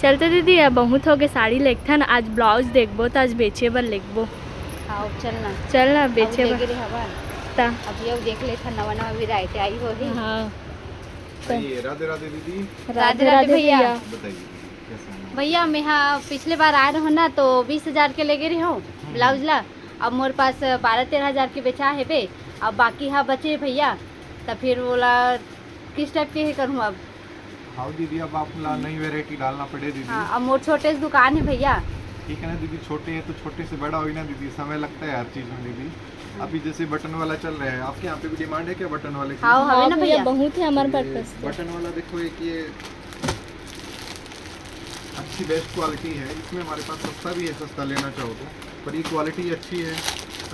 चलते दीदी अब बहुत हो गए साड़ी लेखथन आज ब्लाउज देखबो तो आज बेचे बर लेखबो हाँ चलना चलना बेचे अब बर हवा ता अब ये देख ले था नवा नवा वैरायटी आई हो ही। हाँ राधे राधे दीदी। राधे राधे भैया। बताइए कैसा है? भैया मैं हाँ पिछले बार आए रहो ना तो 20,000 के ले गई हूँ ब्लाउज ला। अब मोर पास 12-13 हज़ार के बेचा है बे। अब बाकी हाँ बचे भैया तब फिर बोला किस टाइप के करूँ अब। हाँ दीदी अब आप नई वैरायटी डालना पड़े दीदी। हाँ अब मोर छोटे से दुकान है भैया। ठीक है ना दीदी, छोटे हैं तो छोटे से बड़ा हो ना दीदी, समय लगता है हर चीज में दीदी। अभी जैसे बटन वाला चल रहा है, आपके यहाँ पे भी डिमांड है क्या बटन वाले की? हाँ हवे ना भैया बहुत है हमारे पास बटन वाला देखो एक ये अच्छी बेस्ट क्वालिटी है। इसमें हमारे पास सस्ता भी है, सस्ता लेना चाहो तो, पर ये क्वालिटी अच्छी है।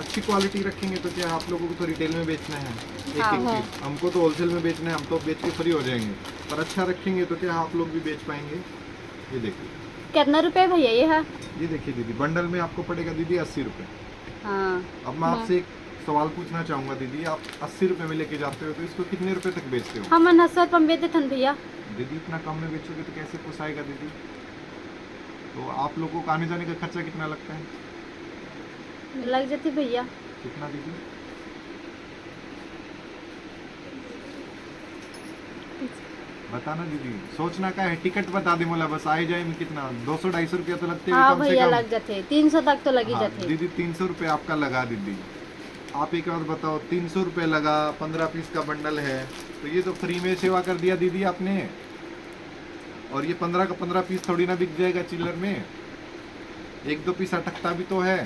अच्छी क्वालिटी रखेंगे तो क्या आप लोगों को तो रिटेल में बेचना है एक हाँ, एक हाँ। चीज, हमको तो होलसेल में बेचना है, हम तो बेच के फ्री हो जाएंगे। पर अच्छा रखेंगे तो क्या आप लोग भी बेच पाएंगे। ये देखिए कितना रुपए भैया ये है? ये देखिए दीदी, बंडल में आपको पड़ेगा दीदी 80 रुपये। हाँ अब मैं आपसे एक सवाल पूछना चाहूँगा दीदी, आप 80 रुपये में लेके जाते हो तो इसको कितने रुपए तक बेचते हो? हम 100 रुपये में बेचते थे भैया। दीदी इतना कम में बेचोगे तो कैसे पोसाएगा दीदी? तो आप लोगों को आने जाने का खर्चा कितना लगता है? लग जाती भैया। कितना दीदी? बताना दीदी, सोचना का है, टिकट बता दे मोला बस आए जाए में कितना 200-250 रुपया तो लगते हैं हाँ कम से भैया कम। लग जाते 300 तक तो लगी हाँ, जाते। दीदी 300 रुपये आपका लगा दीदी। आप एक बार बताओ, 300 रुपये लगा, 15 पीस का बंडल है तो ये तो फ्री में सेवा कर दिया दीदी आपने। और ये 15 का 15 पीस थोड़ी ना बिक जाएगा चिल्लर में, 1-2 पीस अटकता भी तो है।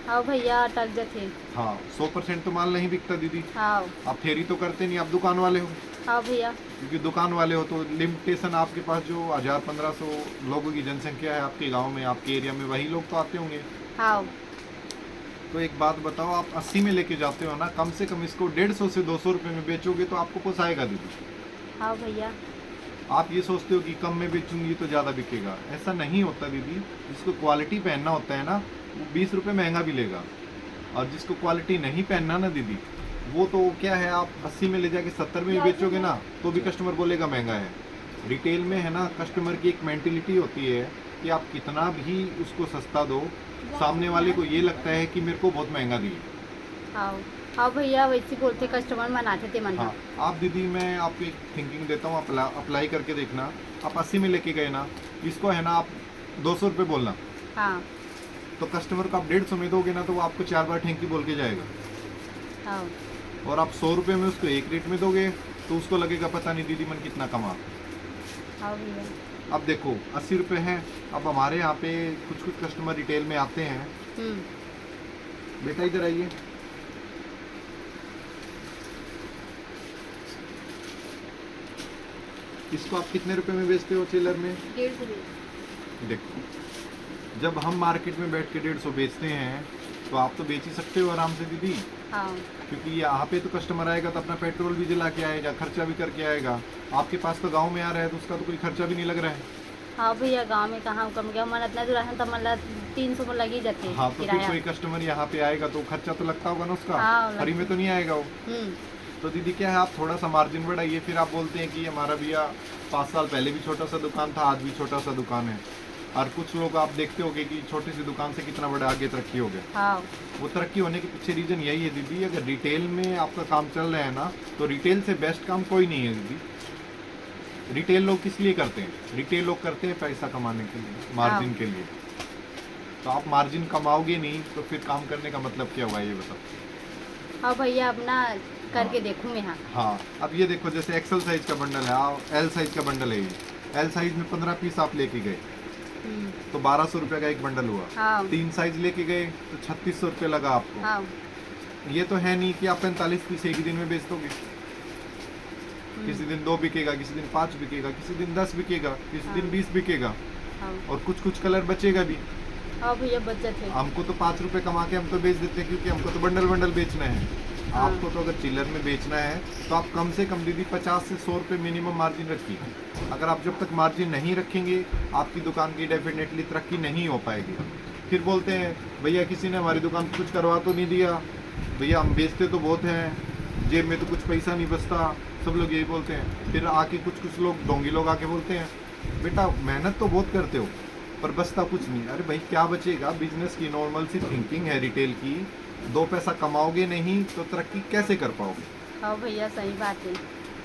हाँ भैया अटक जाते। हाँ 100% तो माल नहीं बिकता दीदी। हाँ आप फेरी तो करते नहीं, आप दुकान वाले हो। हाँ भैया। क्योंकि दुकान वाले हो तो लिमिटेशन, आपके पास जो 1000-1500 लोगों की जनसंख्या है आपके गांव में, आपके एरिया में, वही लोग तो आते होंगे। हाँ तो एक बात बताओ, आप 80 में लेके जाते हो ना, कम से कम इसको 150 से 200 रुपये में बेचोगे तो आपको पोसाएगा दीदी। हाँ भैया। आप ये सोचते हो कि कम में बेचूंगी तो ज़्यादा बिकेगा, ऐसा नहीं होता दीदी। जिसको क्वालिटी पहनना होता है ना वो 20 रुपये महंगा भी लेगा, और जिसको क्वालिटी नहीं पहनना ना दीदी वो तो क्या है, आप 80 में ले जाके 70 में भी बेचोगे ना तो भी कस्टमर बोलेगा महंगा है। रिटेल में है ना, कस्टमर की एक मेंटेलिटी होती है कि आप कितना भी उसको सस्ता दो, सामने वाले को ये लगता है कि मेरे को बहुत महंगा दिए। हाँ हाँ भैया वैसे बोलते कस्टमर मनाते थे मन। हाँ आप दीदी, मैं आपको एक थिंकिंग देता हूँ, अप्लाई करके देखना। आप 80 में लेके गए ना, इसको है ना आप 200 रुपये बोलना, हाँ तो कस्टमर को आप 150 में दोगे ना तो वो आपको 4 बार थैंक यू बोल के जाएगा। हाँ और आप 100 रुपये में उसको एक रेट में दोगे तो उसको लगेगा पता नहीं दीदी मन कितना कमा। हाँ भैया। अब देखो 80 रुपये हैं। अब हमारे यहाँ पे कुछ कुछ कस्टमर रिटेल में आते हैं। बेटा इधर आइए, इसको आप कितने रुपए में बेचते हो चिल्लर में? 150। देखो जब हम मार्केट में बैठ के 150 बेचते हैं तो आप तो बेच ही सकते हो आराम से दीदी, हाँ क्योंकि यहाँ पे तो कस्टमर आएगा तो अपना पेट्रोल भी जला के आएगा, खर्चा भी करके आएगा। आपके पास तो गांव में आ रहा है तो उसका तो कोई खर्चा भी नहीं लग रहा है। हाँ भैया गांव में कहाँ कम गया मन इतना दूर है तो मतलब 300 में लगी जाते हाँ तो फिर किराया। कोई कस्टमर यहाँ पे आएगा तो खर्चा तो लगता होगा ना उसका, हाँ, फ्री में तो नहीं आएगा वो। हम्म। तो दीदी क्या है, आप थोड़ा सा मार्जिन बढ़ाइए। फिर आप बोलते हैं कि हमारा भैया 5 साल पहले भी छोटा सा दुकान था, आज भी छोटा सा दुकान है। और कुछ लोग आप देखते होंगे कि छोटी सी दुकान से कितना बड़ा आगे तरक्की हो गया। हाँ वो तरक्की होने के पीछे रीजन यही है दीदी, अगर रिटेल में आपका काम चल रहा है ना तो रिटेल से बेस्ट काम कोई नहीं है दीदी। रिटेल लोग किस लिए करते हैं? रिटेल लोग करते हैं पैसा कमाने के लिए, मार्जिन के लिए। तो आप मार्जिन कमाओगे नहीं तो फिर काम करने का मतलब क्या हुआ ये बताओ। हाँ भैया अब ना करके देखूँ मैं। हाँ हाँ अब ये देखो, जैसे एक्सेल साइज का बंडल है, एल साइज का बंडल है। ये एल साइज में 15 पीस आप लेके गए तो 1200 रुपये का एक बंडल हुआ। हाँ 3 साइज लेके गए तो 3600 रुपये लगा आपको। हाँ ये तो है नहीं कि आप 45 पीस एक ही दिन में बेच दोगे। किसी दिन 2 बिकेगा, किसी दिन 5 बिकेगा, किसी दिन 10 बिकेगा, किसी दिन 20 बिकेगा, हाँ और कुछ कुछ कलर बचेगा भी। हाँ भैया बचत है। हमको तो 5 रुपये कमा के हम तो बेच देते हैं, क्योंकि हमको तो बंडल बंडल बेचना है। हाँ। आपको तो अगर चिल्लर में बेचना है तो आप कम से कम दीदी 50 से 100 रुपये मिनिमम मार्जिन रखिए। अगर आप जब तक मार्जिन नहीं रखेंगे आपकी दुकान की डेफिनेटली तरक्की नहीं हो पाएगी। फिर बोलते हैं भैया किसी ने हमारी दुकान पर कुछ करवा तो नहीं दिया, भैया हम बेचते तो बहुत हैं, जेब में तो कुछ पैसा नहीं बचता, सब लोग यही बोलते हैं। फिर आके कुछ कुछ लोग ढोंगी लोग आके बोलते हैं बेटा मेहनत तो बहुत करते हो पर बचता कुछ नहीं। अरे भाई क्या बचेगा, बिजनेस की नॉर्मल सी थिंकिंग है रिटेल की, 2 पैसा कमाओगे नहीं तो तरक्की कैसे कर पाओगे। हाँ भैया सही बात है।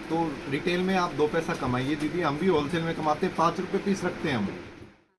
तो रिटेल में आप 2 पैसा कमाइए दीदी, हम भी होलसेल में कमाते हैं, 5 रुपए पीस रखते हैं हम।